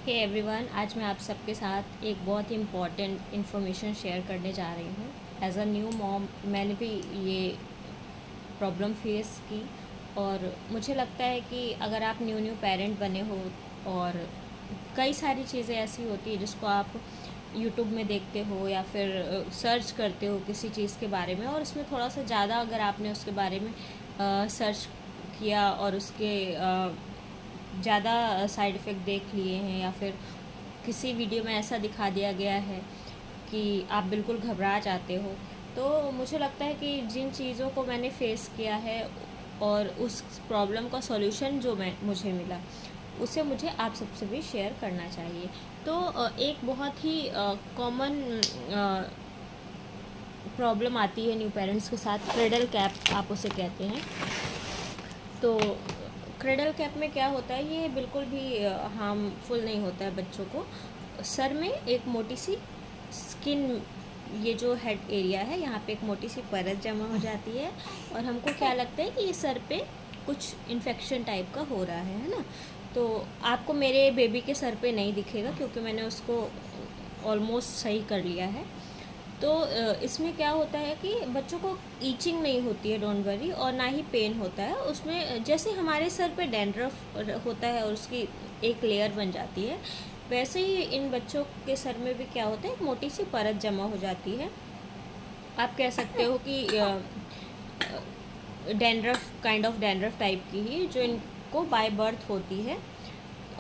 Hey everyone, आज मैं आप सबके साथ एक बहुत ही इम्पॉर्टेंट इन्फॉर्मेशन शेयर करने जा रही हूँ। एज अ न्यू मॉम मैंने भी ये प्रॉब्लम फेस की और मुझे लगता है कि अगर आप न्यू पेरेंट बने हो और कई सारी चीज़ें ऐसी होती है जिसको आप यूट्यूब में देखते हो या फिर सर्च करते हो किसी चीज़ के बारे में, और उसमें थोड़ा सा ज़्यादा अगर आपने उसके बारे में सर्च किया और उसके ज़्यादा साइड इफ़ेक्ट देख लिए हैं या फिर किसी वीडियो में ऐसा दिखा दिया गया है कि आप बिल्कुल घबरा जाते हो, तो मुझे लगता है कि जिन चीज़ों को मैंने फेस किया है और उस प्रॉब्लम का सॉल्यूशन जो मुझे मिला उसे मुझे आप सबसे भी शेयर करना चाहिए। तो एक बहुत ही कॉमन प्रॉब्लम आती है न्यू पेरेंट्स के साथ, क्रेडल कैप आप उसे कहते हैं। तो क्रेडल कैप में क्या होता है, ये बिल्कुल भी हार्मफुल नहीं होता है बच्चों को। सर में एक मोटी सी स्किन, ये जो हेड एरिया है यहाँ पे एक मोटी सी परत जमा हो जाती है और हमको क्या लगता है कि ये सर पे कुछ इन्फेक्शन टाइप का हो रहा है ना। तो आपको मेरे बेबी के सर पे नहीं दिखेगा क्योंकि मैंने उसको ऑलमोस्ट सही कर लिया है। तो इसमें क्या होता है कि बच्चों को ईचिंग नहीं होती है, डोंट वरी, और ना ही पेन होता है। उसमें जैसे हमारे सर पे डैंड्रफ होता है और उसकी एक लेयर बन जाती है, वैसे ही इन बच्चों के सर में भी क्या होता है, एक मोटी सी परत जमा हो जाती है। आप कह सकते हो कि dandruff, kind of dandruff type की ही, जो इनको बाय बर्थ होती है।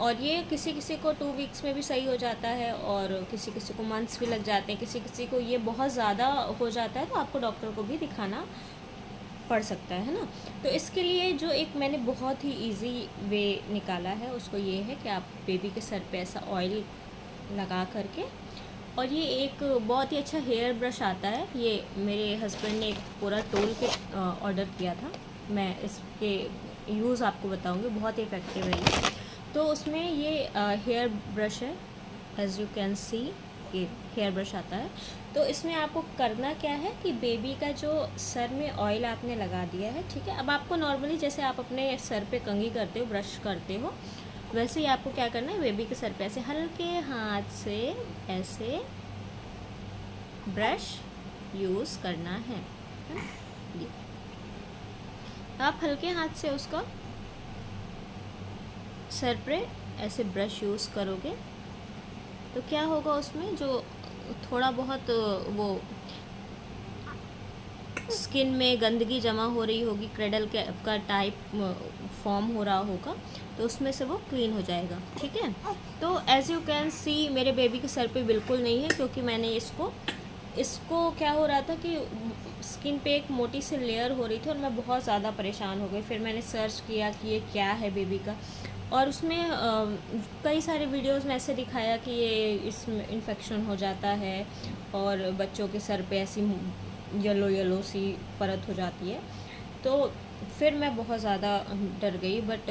और ये किसी किसी को 2 वीक्स में भी सही हो जाता है और किसी किसी को मंथ्स भी लग जाते हैं। किसी किसी को ये बहुत ज़्यादा हो जाता है तो आपको डॉक्टर को भी दिखाना पड़ सकता है ना। तो इसके लिए जो एक मैंने बहुत ही इजी वे निकाला है उसको ये है कि आप बेबी के सर पे ऐसा ऑयल लगा करके, और ये एक बहुत ही अच्छा हेयर ब्रश आता है, ये मेरे हस्बैंड ने एक पूरा टूल किट ऑर्डर किया था। मैं इसके यूज़ आपको बताऊँगी, बहुत ही इफ़ेक्टिव है ये। तो उसमें ये हेयर ब्रश है, एज़ यू कैन सी ये हेयर ब्रश आता है। तो इसमें आपको करना क्या है कि बेबी का जो सर में ऑयल आपने लगा दिया है, ठीक है। अब आपको नॉर्मली जैसे आप अपने सर पे कंघी करते हो, ब्रश करते हो, वैसे ही आपको क्या करना है, बेबी के सर पे ऐसे हल्के हाथ से ऐसे ब्रश यूज़ करना है। ये आप हल्के हाथ से उसका सर पे ऐसे ब्रश यूज़ करोगे तो क्या होगा, उसमें जो थोड़ा बहुत वो स्किन में गंदगी जमा हो रही होगी, क्रेडल का टाइप फॉर्म हो रहा होगा, तो उसमें से वो क्लीन हो जाएगा, ठीक है। तो एज़ यू कैन सी मेरे बेबी के सर पे बिल्कुल नहीं है, क्योंकि मैंने इसको क्या हो रहा था कि स्किन पे एक मोटी सी लेयर हो रही थी और मैं बहुत ज़्यादा परेशान हो गई। फिर मैंने सर्च किया कि ये क्या है बेबी का, और उसमें कई सारे वीडियोस में ऐसे दिखाया कि ये इसमें इन्फेक्शन हो जाता है और बच्चों के सर पे ऐसी येलो सी परत हो जाती है। तो फिर मैं बहुत ज़्यादा डर गई, बट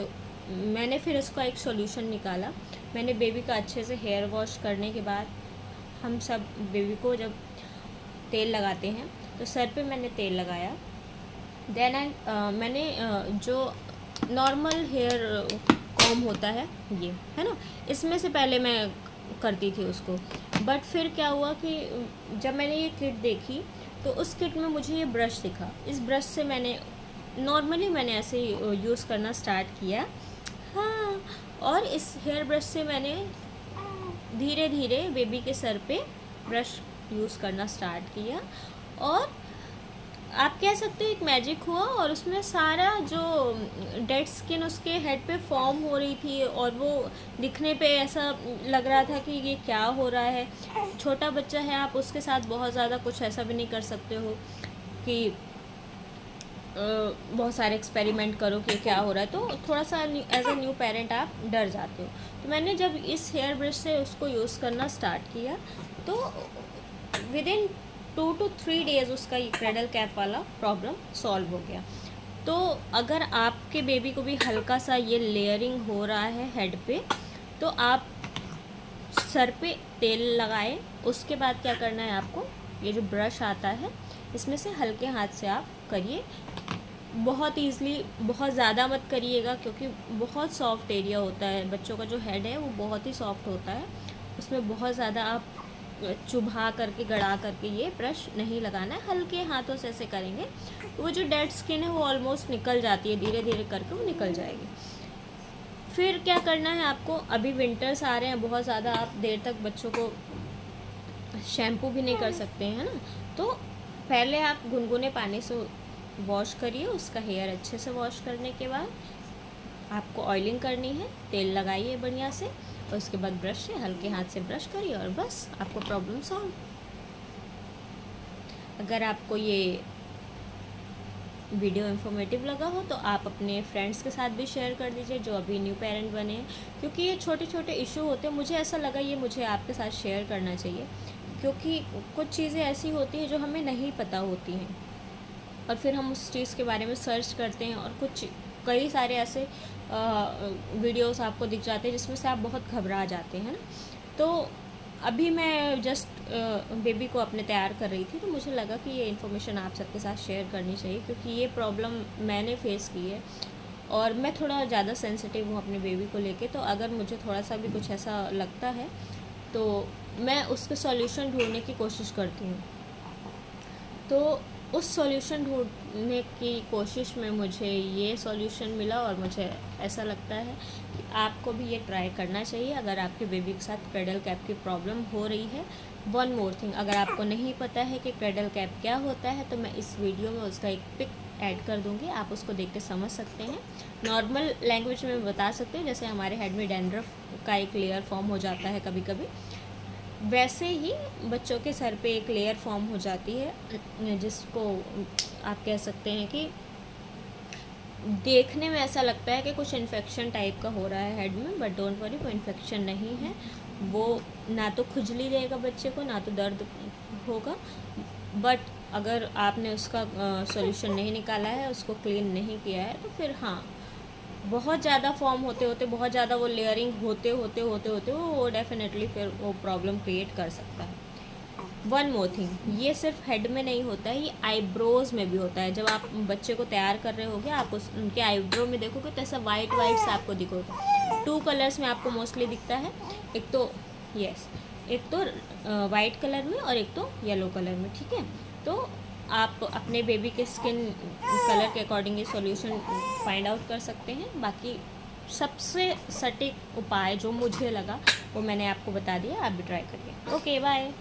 मैंने फिर इसका एक सॉल्यूशन निकाला। मैंने बेबी का अच्छे से हेयर वॉश करने के बाद, हम सब बेबी को जब तेल लगाते हैं तो सर पे मैंने तेल लगाया। देन मैंने जो नॉर्मल हेयर कॉम होता है ये है ना, इसमें से पहले मैं करती थी उसको। बट फिर क्या हुआ कि जब मैंने ये किट देखी तो उस किट में मुझे ये ब्रश दिखा। इस ब्रश से मैंने ऐसे ही यूज़ करना स्टार्ट किया, हाँ। और इस हेयर ब्रश से मैंने धीरे धीरे बेबी के सर पे ब्रश यूज़ करना स्टार्ट किया, और आप कह सकते हो एक मैजिक हुआ, और उसमें सारा जो डेड स्किन उसके हेड पे फॉर्म हो रही थी और वो दिखने पे ऐसा लग रहा था कि ये क्या हो रहा है। छोटा बच्चा है, आप उसके साथ बहुत ज़्यादा कुछ ऐसा भी नहीं कर सकते हो कि बहुत सारे एक्सपेरिमेंट करो कि क्या हो रहा है, तो थोड़ा सा एज अ न्यू पेरेंट आप डर जाते हो। तो मैंने जब इस हेयर ब्रश से उसको यूज़ करना स्टार्ट किया तो विद इन 2 to 3 डेज़ उसका ये क्रेडल कैप वाला प्रॉब्लम सॉल्व हो गया। तो अगर आपके बेबी को भी हल्का सा ये लेयरिंग हो रहा है हेड पे, तो आप सर पे तेल लगाएं। उसके बाद क्या करना है आपको, ये जो ब्रश आता है इसमें से हल्के हाथ से आप करिए। बहुत ईज़िली, बहुत ज़्यादा मत करिएगा क्योंकि बहुत सॉफ्ट एरिया होता है, बच्चों का जो हेड है वो बहुत ही सॉफ्ट होता है, उसमें बहुत ज़्यादा आप चुभा करके गड़ा करके ये ब्रश नहीं लगाना है। हल्के हाथों से ऐसे करेंगे वो जो डेड स्किन है वो ऑलमोस्ट निकल जाती है, धीरे धीरे करके वो निकल जाएगी। फिर क्या करना है आपको, अभी विंटर्स आ रहे हैं, बहुत ज़्यादा आप देर तक बच्चों को शैम्पू भी नहीं कर सकते हैं ना, तो पहले आप गुनगुने पानी से वॉश करिए। उसका हेयर अच्छे से वॉश करने के बाद आपको ऑयलिंग करनी है, तेल लगाइए बढ़िया से, और उसके बाद ब्रश से हल्के हाथ से ब्रश करिए और बस आपको प्रॉब्लम सॉल्व। अगर आपको ये वीडियो इन्फॉर्मेटिव लगा हो तो आप अपने फ्रेंड्स के साथ भी शेयर कर दीजिए जो अभी न्यू पेरेंट बने हैं, क्योंकि ये छोटे छोटे इशू होते हैं। मुझे ऐसा लगा ये मुझे आपके साथ शेयर करना चाहिए, क्योंकि कुछ चीज़ें ऐसी होती हैं जो हमें नहीं पता होती हैं और फिर हम उस चीज़ के बारे में सर्च करते हैं और कई सारे ऐसे वीडियोस आपको दिख जाते हैं जिसमें से आप बहुत घबरा जाते हैं ना। तो अभी मैं जस्ट बेबी को अपने तैयार कर रही थी, तो मुझे लगा कि ये इन्फॉर्मेशन आप सबके साथ शेयर करनी चाहिए, क्योंकि ये प्रॉब्लम मैंने फेस की है और मैं थोड़ा ज़्यादा सेंसिटिव हूँ अपने बेबी को लेके। तो अगर मुझे थोड़ा सा भी कुछ ऐसा लगता है तो मैं उसके सॉल्यूशन ढूंढने की कोशिश करती हूँ। तो उस सॉल्यूशन ढूंढने की कोशिश में मुझे ये सॉल्यूशन मिला और मुझे ऐसा लगता है कि आपको भी ये ट्राई करना चाहिए अगर आपके बेबी के साथ क्रेडल कैप की प्रॉब्लम हो रही है। वन मोर थिंग, अगर आपको नहीं पता है कि क्रेडल कैप क्या होता है तो मैं इस वीडियो में उसका एक पिक ऐड कर दूँगी, आप उसको देख के समझ सकते हैं। नॉर्मल लैंग्वेज में बता सकते हैं, जैसे हमारे हेड में डैंड्रफ का एक लेयर फॉर्म हो जाता है कभी कभी, वैसे ही बच्चों के सर पे एक लेयर फॉर्म हो जाती है जिसको आप कह सकते हैं कि देखने में ऐसा लगता है कि कुछ इन्फेक्शन टाइप का हो रहा है हेड में, बट डोंट वरी, वो इन्फेक्शन नहीं है। वो ना तो खुजली देगा बच्चे को, ना तो दर्द होगा, बट अगर आपने उसका सॉल्यूशन नहीं निकाला है, उसको क्लीन नहीं किया है, तो फिर हाँ, बहुत ज़्यादा फॉर्म होते होते, बहुत ज़्यादा वो लेयरिंग होते होते वो डेफिनेटली फिर वो प्रॉब्लम क्रिएट कर सकता है। वन मोर थिंग, ये सिर्फ हेड में नहीं होता है, ये आईब्रोज़ में भी होता है। जब आप बच्चे को तैयार कर रहे होगे, आप उनके आईब्रो में देखोगे तो ऐसा वाइट से आपको दिखेगा। 2 कलर्स में आपको मोस्टली दिखता है, एक तो एक तो वाइट कलर में और एक तो येलो कलर में, ठीक है। तो आप अपने बेबी के स्किन कलर के अकॉर्डिंग ये सॉल्यूशन फाइंड आउट कर सकते हैं। बाकी सबसे सटीक उपाय जो मुझे लगा वो मैंने आपको बता दिया, आप भी ट्राई करिए। Okay, bye.